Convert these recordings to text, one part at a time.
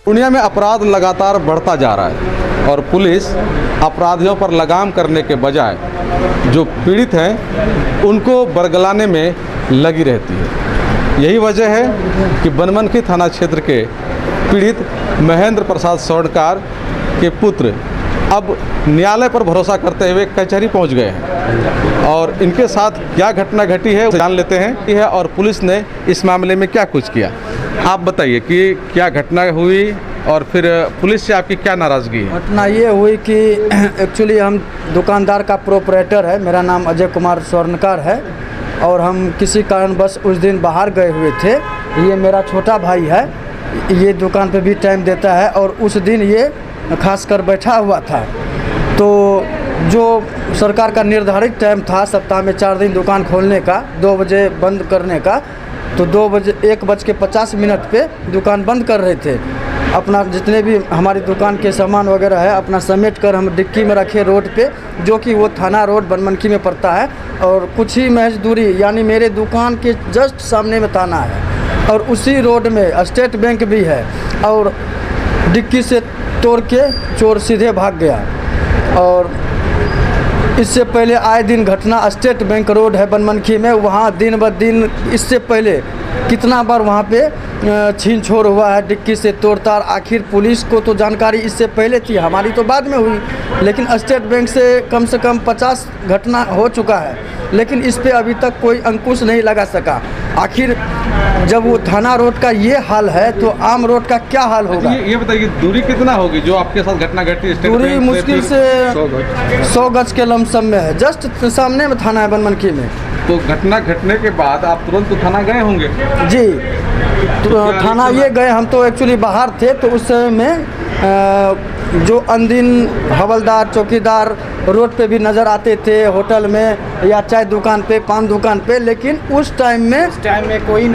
दुनिया में अपराध लगातार बढ़ता जा रहा है और पुलिस अपराधियों पर लगाम करने के बजाय जो पीड़ित हैं उनको बरगलाने में लगी रहती है। यही वजह है कि बनमनखी थाना क्षेत्र के पीड़ित महेंद्र प्रसाद स्वर्णकार के पुत्र अब न्यायालय पर भरोसा करते हुए कचहरी पहुंच गए हैं और इनके साथ क्या घटना घटी है जान लेते हैं और पुलिस ने इस मामले में क्या कुछ किया। आप बताइए कि क्या घटना हुई और फिर पुलिस से आपकी क्या नाराज़गी है? घटना ये हुई कि एक्चुअली हम दुकानदार का प्रोपराइटर है, मेरा नाम अजय कुमार स्वर्णकार है और हम किसी कारणवश उस दिन बाहर गए हुए थे। ये मेरा छोटा भाई है, ये दुकान पे भी टाइम देता है और उस दिन ये खास कर बैठा हुआ था। तो जो सरकार का निर्धारित टाइम था सप्ताह में 4 दिन दुकान खोलने का, 2 बजे बंद करने का, तो 1:50 पे दुकान बंद कर रहे थे। अपना जितने भी हमारी दुकान के सामान वगैरह है अपना समेट कर हम डिक्की में रखे रोड पे, जो कि वो थाना रोड बनमनखी में पड़ता है और कुछ ही महज दूरी यानी मेरे दुकान के जस्ट सामने में थाना है और उसी रोड में स्टेट बैंक भी है और डिक्की से तोड़ के चोर सीधे भाग गया। और इससे पहले आए दिन घटना स्टेट बैंक रोड है बनमनखी में, वहाँ दिन ब दिन इससे पहले कितना बार वहाँ पे छीन छोड़ हुआ है, डिक्की से तोड़ताड़। आखिर पुलिस को तो जानकारी इससे पहले थी, हमारी तो बाद में हुई, लेकिन स्टेट बैंक से कम 50 घटना हो चुका है, लेकिन इस पे अभी तक कोई अंकुश नहीं लगा सका। आखिर जब वो थाना रोड का ये हाल है तो आम रोड का क्या हाल होगा? ये बताइए दूरी कितना होगी जो आपके साथ घटना घटी? दूरी मुश्किल से 100 गज के लमसम में है, जस्ट सामने में थाना है बनमनखी में। तो घटना घटने के बाद आप तुरंत तो थाना गए होंगे? जी, तो थाना ये गए, हम तो एक्चुअली बाहर थे तो उस समय में जो अनदिन हवलदार चौकीदार रोड पे भी नज़र आते थे, होटल में या चाय दुकान पे, पान दुकान पे, लेकिन उस टाइम में कोई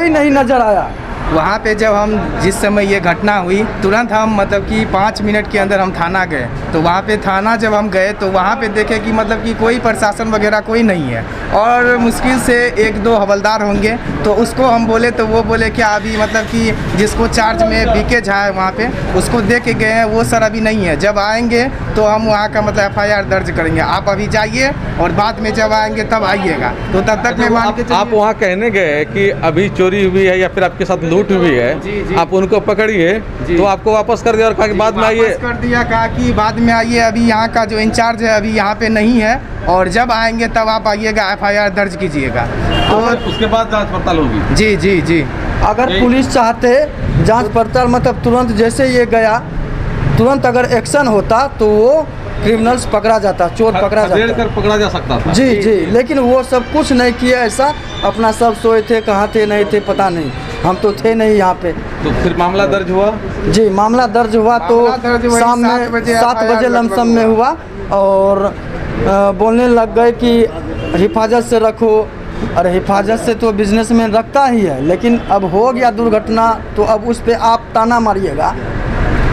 नहीं नज़र आया। वहाँ पे जब हम जिस समय ये घटना हुई तुरंत हम मतलब कि 5 मिनट के अंदर हम थाना गए। तो वहाँ पे थाना जब हम गए तो वहाँ पे देखे कि मतलब कि कोई प्रशासन वगैरह कोई नहीं है और मुश्किल से 1-2 हवलदार होंगे। तो उसको हम बोले तो वो बोले कि अभी मतलब कि जिसको चार्ज में बीके झा है वहाँ पे उसको दे के गए हैं, वो सर अभी नहीं है, जब आएंगे तो हम वहाँ का मतलब FIR दर्ज करेंगे, आप अभी जाइए और बाद में जब आएंगे तब आइएगा। तो तब तक मैं मान के आप वहाँ कहने गए कि अभी चोरी हुई है या फिर आपके साथ लूट हुई है, जी। आप उनको पकड़िए तो आपको वापस कर दिया और कहा कि बाद में आइए? कर दिया, कहा कि बाद में आइए, अभी यहाँ का जो इंचार्ज है अभी यहाँ पे नहीं है और जब आएंगे तब आप आइएगा, FIR दर्ज कीजिएगा। तो उसके बाद जांच पड़ताल होगी? जी। अगर पुलिस चाहते जांच पड़ताल मतलब तुरंत जैसे ये गया तुरंत अगर एक्शन होता तो वो क्रिमिनल्स पकड़ा जाता, चोर पकड़ा जाता, पकड़ा जा सकता था। जी, लेकिन वो सब कुछ नहीं किया ऐसा। अपना सब सोए थे, कहाँ थे नहीं थे पता नहीं, हम तो थे नहीं यहाँ पे। तो फिर मामला दर्ज हुआ? जी, मामला दर्ज हुआ तो शाम में 7 बजे लमसम में हुआ और बोलने लग गए कि हिफाजत से रखो। अरे हिफाजत से तो बिजनेसमैन रखता ही है, लेकिन अब हो गया दुर्घटना तो अब उस पर आप ताना मारिएगा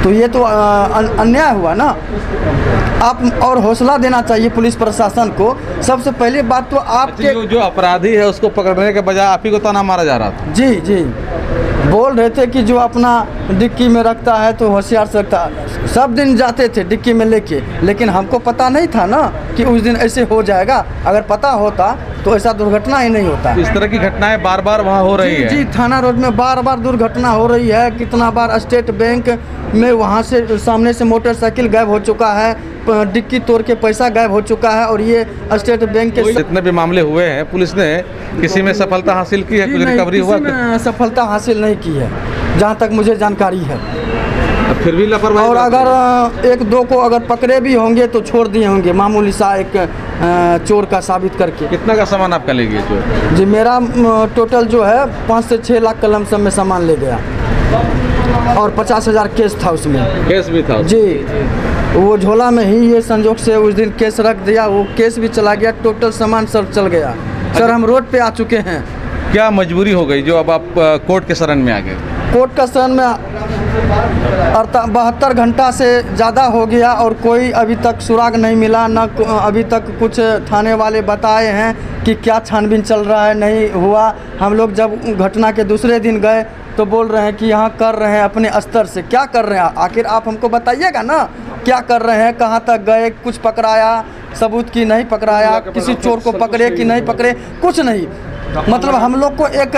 तो ये तो अन्याय हुआ ना। आप और हौसला देना चाहिए पुलिस प्रशासन को। सबसे पहली बात तो आपके जो अपराधी है उसको पकड़ने के बजाय आप ही को ताना मारा जा रहा था। जी, बोल रहे थे कि जो अपना डिक्की में रखता है तो होशियार से रखता है। सब दिन जाते थे डिक्की में लेके, लेकिन हमको पता नहीं था ना कि उस दिन ऐसे हो जाएगा। अगर पता होता तो ऐसा दुर्घटना ही नहीं होता। इस तरह की घटनाएं बार बार वहाँ हो रही है? जी, थाना रोड में बार दुर्घटना हो रही है। कितना बार स्टेट बैंक में वहाँ से सामने से मोटरसाइकिल गायब हो चुका है, डिक्की तोड़ के पैसा गायब हो चुका है और ये स्टेट बैंक के जितने भी मामले हुए हैं पुलिस ने किसी में सफलता हासिल की है? कुछ रिकवरी हुआ? सफलता हासिल नहीं की है जहाँ तक मुझे जानकारी है। फिर भी लापरवाही? और अगर 1-2 को अगर पकड़े भी होंगे तो छोड़ दिए होंगे, मामूली सा एक चोर का साबित करके। कितना का सामान आपका ले गया चोर? जी, मेरा टोटल जो है 5 से 6 लाख का लमसम में सामान ले गया और 50,000 केस था उसमें। केस भी था? जी, वो झोला में ही ये संजोग से उस दिन केस रख दिया, वो केस भी चला गया, टोटल सामान सब चल गया। सर हम रोड पे आ चुके हैं। क्या मजबूरी हो गई जो अब आप कोर्ट के शरण में आ गए? कोर्ट का शरण में 72 घंटा से ज़्यादा हो गया और कोई अभी तक सुराग नहीं मिला, न अभी तक कुछ थाने वाले बताए हैं कि क्या छानबीन चल रहा है, नहीं हुआ। हम लोग जब घटना के दूसरे दिन गए तो बोल रहे हैं कि यहाँ कर रहे हैं अपने स्तर से। क्या कर रहे हैं आखिर आप हमको बताइएगा ना, क्या कर रहे हैं, कहाँ तक गए, कुछ पकड़ाया, सबूत की नहीं पकड़ाया, किसी चोर को पकड़े कि नहीं पकड़े, कुछ नहीं। मतलब हम लोग को एक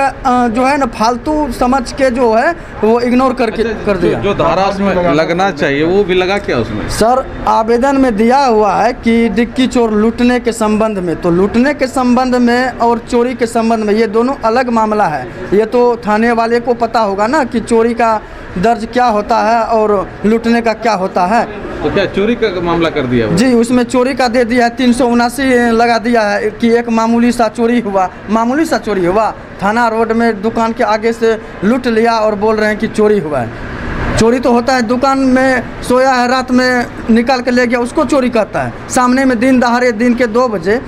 जो है ना फालतू समझ के जो है वो इग्नोर करके कर दिया। जो धारा उसमें लगना चाहिए वो भी लगा क्या उसमें? सर आवेदन में दिया हुआ है कि डिक्की चोर लूटने के संबंध में, तो लूटने के संबंध में और चोरी के संबंध में ये दोनों अलग मामला है। ये तो थाने वाले को पता होगा ना कि चोरी का दर्ज क्या होता है और लूटने का क्या होता है। तो क्या चोरी का मामला कर दिया वो? जी उसमें चोरी का दे दिया है, 379 लगा दिया है कि एक मामूली सा चोरी हुआ, मामूली सा चोरी हुआ, थाना रोड में दुकान के आगे से लूट लिया और बोल रहे हैं कि चोरी हुआ है। चोरी तो होता है दुकान में सोया है, रात में निकाल के ले गया, उसको चोरी कहता है। सामने में दिन दहाड़े दिन के 2 बजे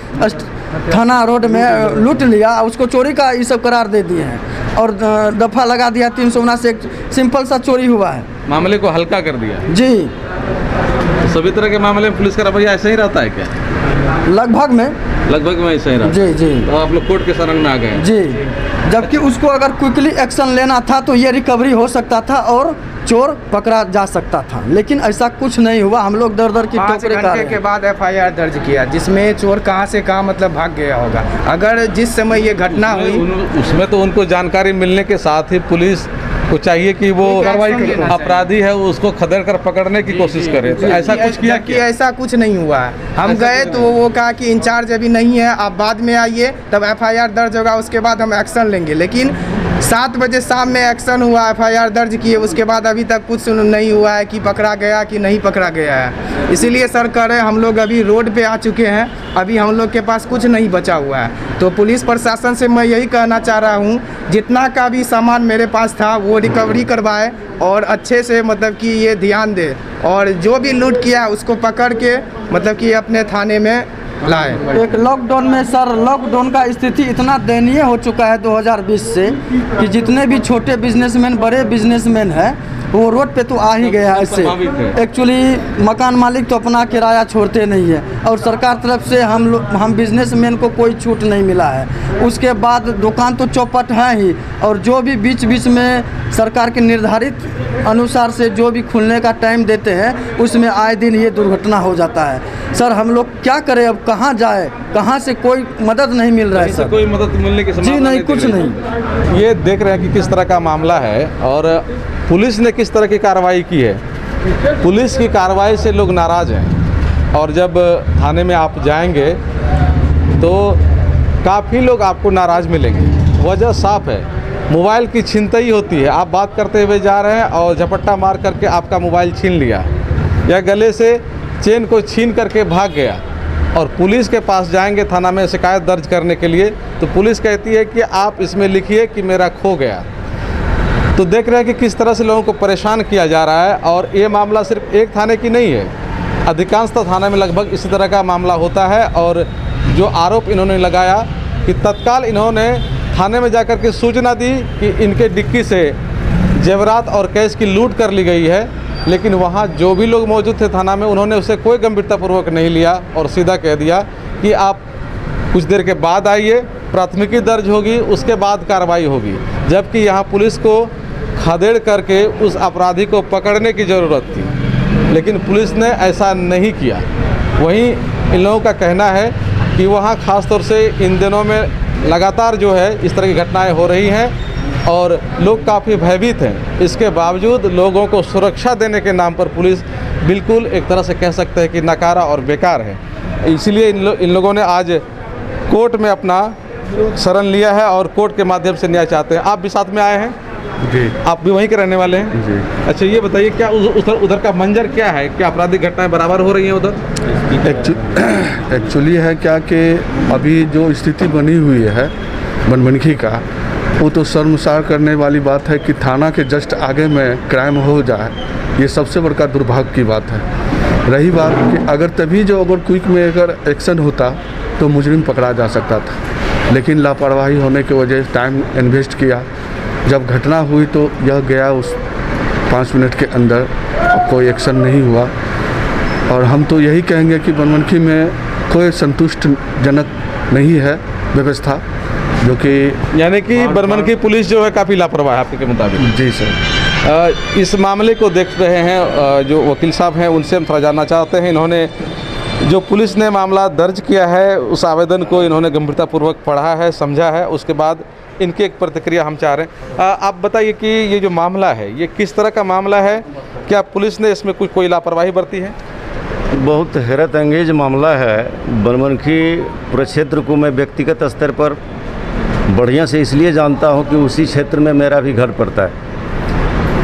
थाना रोड में लूट लिया, उसको चोरी का ये सब करार दे दिए हैं और दफ़ा लगा दिया 379 से। सिंपल सा चोरी हुआ है, मामले को हल्का कर दिया जी। तो सभी तरह के मामले में पुलिस का रवैया ऐसा ही रहता है क्या? लगभग में ऐसा ही रहता है। जी जी तो आप लोग कोर्ट के शरण में आ गए? जी, जबकि उसको अगर क्विकली एक्शन लेना था तो ये रिकवरी हो सकता था और चोर पकड़ा जा सकता था, लेकिन ऐसा कुछ नहीं हुआ। हम लोग दर दर की 5 टोकरे घंटे के बाद FIR दर्ज किया, जिसमें चोर कहाँ से कहाँ मतलब भाग गया होगा। अगर जिस समय ये घटना हुई उसमें तो उनको जानकारी मिलने के साथ ही पुलिस को चाहिए कि वो अपराधी है उसको खदेड़ कर पकड़ने की कोशिश करे। तो ऐसा कुछ किया कि ऐसा कुछ नहीं हुआ है। हम गए तो वो कहा कि इंचार्ज अभी नहीं है, आप बाद में आइए तब FIR दर्ज होगा, उसके बाद हम एक्शन लेंगे। लेकिन 7 बजे शाम में एक्शन हुआ, FIR दर्ज किए, उसके बाद अभी तक कुछ नहीं हुआ है कि पकड़ा गया कि नहीं पकड़ा गया है। इसीलिए सर कह रहे हम लोग अभी रोड पे आ चुके हैं, अभी हम लोग के पास कुछ नहीं बचा हुआ है। तो पुलिस प्रशासन से मैं यही कहना चाह रहा हूँ, जितना का भी सामान मेरे पास था वो रिकवरी करवाए और अच्छे से मतलब कि ये ध्यान दे और जो भी लूट किया उसको पकड़ के मतलब कि अपने थाने में लाए। एक लॉकडाउन में सर, लॉकडाउन का स्थिति इतना दयनीय हो चुका है 2020 से कि जितने भी छोटे बिजनेसमैन बड़े बिजनेसमैन हैं वो रोड पे तो आ ही गया है। इससे एक्चुअली मकान मालिक तो अपना किराया छोड़ते नहीं है और सरकार तरफ से हम बिजनेसमैन को कोई छूट नहीं मिला है। उसके बाद दुकान तो चौपट है ही और जो भी बीच बीच में सरकार के निर्धारित अनुसार से जो भी खुलने का टाइम देते हैं उसमें आए दिन ये दुर्घटना हो जाता है। सर हम लोग क्या करें, अब कहाँ जाए, कहाँ से कोई मदद नहीं मिल रहा है सर। कोई मदद मिलने की जी नहीं, कुछ नहीं। ये देख रहे हैं कि किस तरह का मामला है और पुलिस ने किस तरह की कार्रवाई की है। पुलिस की कार्रवाई से लोग नाराज़ हैं और जब थाने में आप जाएंगे तो काफ़ी लोग आपको नाराज़ मिलेंगे। वजह साफ है, मोबाइल की छिनतई होती है। आप बात करते हुए जा रहे हैं और झपट्टा मार करके आपका मोबाइल छीन लिया या गले से चेन को छीन करके भाग गया और पुलिस के पास जाएंगे थाना में शिकायत दर्ज करने के लिए तो पुलिस कहती है कि आप इसमें लिखिए कि मेरा खो गया। तो देख रहे हैं कि किस तरह से लोगों को परेशान किया जा रहा है और ये मामला सिर्फ एक थाने की नहीं है, अधिकांशतः थाना में लगभग इसी तरह का मामला होता है। और जो आरोप इन्होंने लगाया कि तत्काल इन्होंने थाने में जाकर के सूचना दी कि इनके डिक्की से जेवरात और कैश की लूट कर ली गई है, लेकिन वहाँ जो भी लोग मौजूद थे थाना में उन्होंने उसे कोई गंभीरतापूर्वक नहीं लिया और सीधा कह दिया कि आप कुछ देर के बाद आइए, प्राथमिकी दर्ज होगी, उसके बाद कार्रवाई होगी। जबकि यहाँ पुलिस को खदेड़ करके उस अपराधी को पकड़ने की ज़रूरत थी, लेकिन पुलिस ने ऐसा नहीं किया। वहीं इन लोगों का कहना है कि वहाँ ख़ास तौर से इन दिनों में लगातार जो है इस तरह की घटनाएं हो रही हैं और लोग काफ़ी भयभीत हैं। इसके बावजूद लोगों को सुरक्षा देने के नाम पर पुलिस बिल्कुल एक तरह से कह सकते हैं कि नकारा और बेकार है। इसीलिए इन लोगों ने आज कोर्ट में अपना शरण लिया है और कोर्ट के माध्यम से न्याय चाहते हैं। आप भी साथ में आए हैं? जी। आप भी वहीं के रहने वाले हैं? जी। अच्छा ये बताइए, क्या उधर का मंजर क्या है? क्या आपराधिक घटनाएं बराबर हो रही हैं उधर? एक्चुअली है क्या कि अभी जो स्थिति बनी हुई है बनमनखी का, वो तो शर्मसार करने वाली बात है कि थाना के जस्ट आगे में क्राइम हो जाए, ये सबसे बड़का दुर्भाग्य की बात है। रही बात कि अगर क्विक में अगर एक्शन होता तो मुजरिम पकड़ा जा सकता था, लेकिन लापरवाही होने की वजह से टाइम इन्वेस्ट किया। जब घटना हुई तो यह गया उस 5 मिनट के अंदर कोई एक्शन नहीं हुआ। और हम तो यही कहेंगे कि बनमनखी में कोई संतुष्टजनक नहीं है व्यवस्था, जो कि यानी कि बनमनखी पुलिस जो है काफ़ी लापरवाह है आपके मुताबिक। जी सर। इस मामले को देख रहे हैं जो वकील साहब हैं, उनसे हम थोड़ा जानना चाहते हैं। इन्होंने जो पुलिस ने मामला दर्ज किया है उस आवेदन को इन्होंने गंभीरतापूर्वक पढ़ा है, समझा है, उसके बाद इनकी एक प्रतिक्रिया हम चाह रहे हैं। आप बताइए कि ये जो मामला है ये किस तरह का मामला है, क्या पुलिस ने इसमें कोई लापरवाही बरती है? बहुत हैरत अंगेज मामला है। बनमनखी प्रक्षेत्र को मैं व्यक्तिगत स्तर पर बढ़िया से इसलिए जानता हूं कि उसी क्षेत्र में मेरा भी घर पड़ता है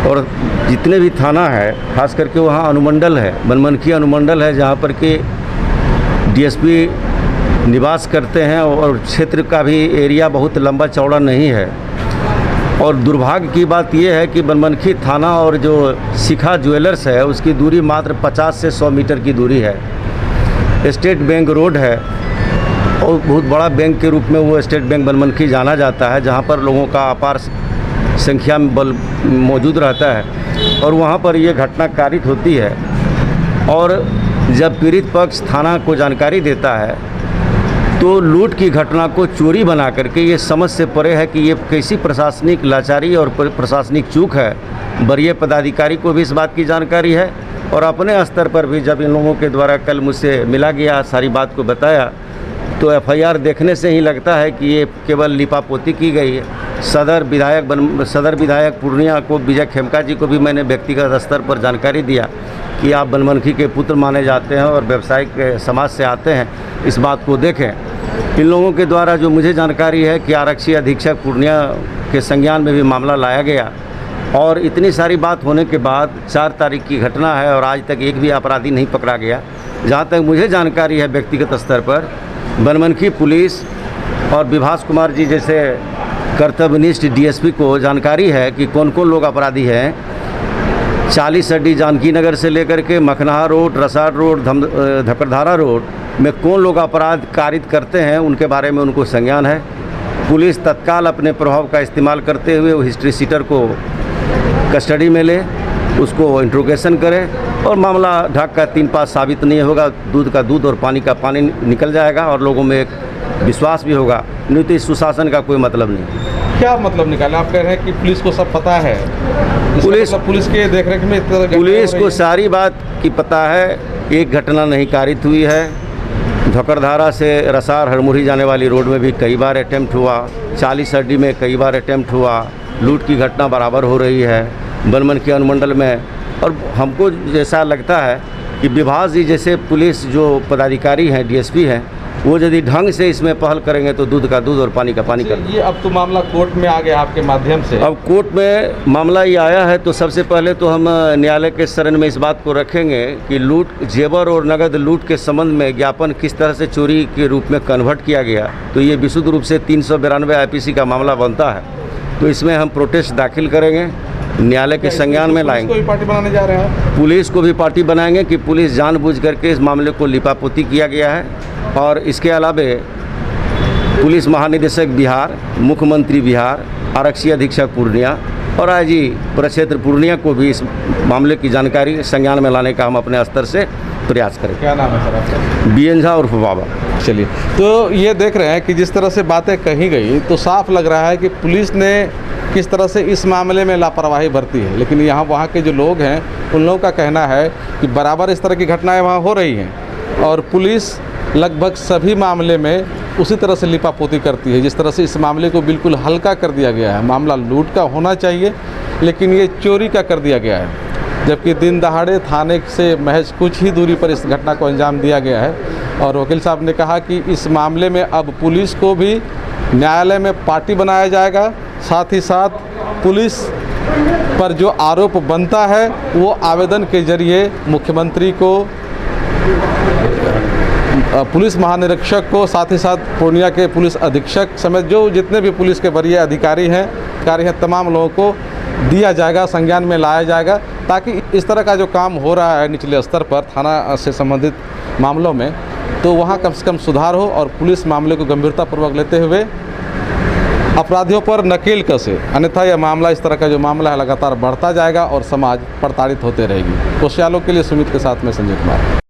और जितने भी थाना है, खास करके वहां अनुमंडल है, बनमनखी अनुमंडल है, जहां पर कि डीएसपी निवास करते हैं और क्षेत्र का भी एरिया बहुत लंबा चौड़ा नहीं है। और दुर्भाग्य की बात यह है कि बनमनखी थाना और जो शिखा ज्वेलर्स है उसकी दूरी मात्र 50 से 100 मीटर की दूरी है। स्टेट बैंक रोड है और बहुत बड़ा बैंक के रूप में वो स्टेट बैंक बनमनखी जाना जाता है, जहां पर लोगों का अपार संख्या में बल मौजूद रहता है और वहां पर ये घटना कारित होती है। और जब पीड़ित पक्ष थाना को जानकारी देता है तो लूट की घटना को चोरी बना करके ये समझ से परे है कि ये कैसी प्रशासनिक लाचारी और प्रशासनिक चूक है। वरीय पदाधिकारी को भी इस बात की जानकारी है और अपने स्तर पर भी जब इन लोगों के द्वारा कल मुझसे मिला गया, सारी बात को बताया, तो एफआईआर देखने से ही लगता है कि ये केवल लिपापोती की गई है। सदर विधायक पूर्णिया को, विजय खेमका जी को भी मैंने व्यक्तिगत स्तर पर जानकारी दिया कि आप बनमनखी के पुत्र माने जाते हैं और व्यावसायिक समाज से आते हैं, इस बात को देखें। इन लोगों के द्वारा जो मुझे जानकारी है कि आरक्षी अधीक्षक पूर्णिया के संज्ञान में भी मामला लाया गया और इतनी सारी बात होने के बाद 4 तारीख की घटना है और आज तक एक भी अपराधी नहीं पकड़ा गया। जहाँ तक मुझे जानकारी है व्यक्तिगत स्तर पर, बनमनखी पुलिस और विभास कुमार जी जैसे कर्तव्यनिष्ठ डीएसपी को जानकारी है कि कौन कौन लोग अपराधी हैं। 40 अड्डी जानकी नगर से लेकर के मखनहा रोड, रसाड़ रोड, धकड़धारा रोड में कौन लोग अपराध कारित करते हैं, उनके बारे में उनको संज्ञान है। पुलिस तत्काल अपने प्रभाव का इस्तेमाल करते हुए वो हिस्ट्री सीटर को कस्टडी में ले, उसको इंट्रोगेशन करे और मामला ढाक का 3 पास साबित नहीं होगा, दूध का दूध और पानी का पानी निकल जाएगा और लोगों में एक विश्वास भी होगा। नहीं तो इस सुशासन का कोई मतलब नहीं। क्या मतलब निकाला? आप कह रहे हैं कि पुलिस को सब पता है, पुलिस के देखरेख में पुलिस को सारी बात की पता है। एक घटना नहीं कारित हुई है। धकड़धारा से रसार हरमुरी जाने वाली रोड में भी कई बार अटेम्प्ट हुआ, 40 अड्डी में कई बार अटेम्प्ट हुआ, लूट की घटना बराबर हो रही है बनमनखी अनुमंडल में। और हमको जैसा लगता है कि विभास जी जैसे पुलिस जो पदाधिकारी हैं, डीएसपी हैं, वो यदि ढंग से इसमें पहल करेंगे तो दूध का दूध और पानी का पानी कर। ये अब तो मामला कोर्ट में आ गया आपके माध्यम से। अब कोर्ट में मामला ये आया है तो सबसे पहले तो हम न्यायालय के शरण में इस बात को रखेंगे कि लूट, जेवर और नगद लूट के संबंध में ज्ञापन किस तरह से चोरी के रूप में कन्वर्ट किया गया, तो ये विशुद्ध रूप से 392 आईपीसी का मामला बनता है। तो इसमें हम प्रोटेस्ट दाखिल करेंगे, न्यायालय के संज्ञान में लाएंगे। पुलिस को भी पार्टी बनाने जा रहे हैं? पुलिस को भी पार्टी बनाएंगे कि पुलिस जानबूझ करके इस मामले को लिपापोती किया गया है। और इसके अलावे पुलिस महानिदेशक बिहार, मुख्यमंत्री बिहार, आरक्षी अधीक्षक पूर्णिया और आईजी प्रक्षेत्र पूर्णिया को भी इस मामले की जानकारी संज्ञान में लाने का हम अपने स्तर से प्रयास करें। क्या नाम है सर आपका? बीएन झा उर्फ बाबा। चलिए, तो ये देख रहे हैं कि जिस तरह से बातें कही गई तो साफ लग रहा है कि पुलिस ने किस तरह से इस मामले में लापरवाही बरती है। लेकिन यहाँ वहाँ के जो लोग हैं उन लोगों का कहना है कि बराबर इस तरह की घटनाएं वहाँ हो रही हैं और पुलिस लगभग सभी मामले में उसी तरह से लिपापोती करती है जिस तरह से इस मामले को बिल्कुल हल्का कर दिया गया है। मामला लूट का होना चाहिए लेकिन ये चोरी का कर दिया गया है, जबकि दिन दहाड़े थाने से महज कुछ ही दूरी पर इस घटना को अंजाम दिया गया है। और वकील साहब ने कहा कि इस मामले में अब पुलिस को भी न्यायालय में पार्टी बनाया जाएगा, साथ ही साथ पुलिस पर जो आरोप बनता है वो आवेदन के जरिए मुख्यमंत्री को, पुलिस महानिरीक्षक को, साथ ही साथ पूर्णिया के पुलिस अधीक्षक समेत जो जितने भी पुलिस के वरीय अधिकारी हैं तमाम लोगों को दिया जाएगा, संज्ञान में लाया जाएगा, ताकि इस तरह का जो काम हो रहा है निचले स्तर पर थाना से संबंधित मामलों में, तो वहाँ कम से कम सुधार हो और पुलिस मामले को गंभीरतापूर्वक लेते हुए अपराधियों पर नकेल कसे, अन्यथा यह मामला, इस तरह का जो मामला है, लगातार बढ़ता जाएगा और समाज प्रताड़ित होते रहेगी। कोशियालों के लिए सुमित के साथ में संजय कुमार।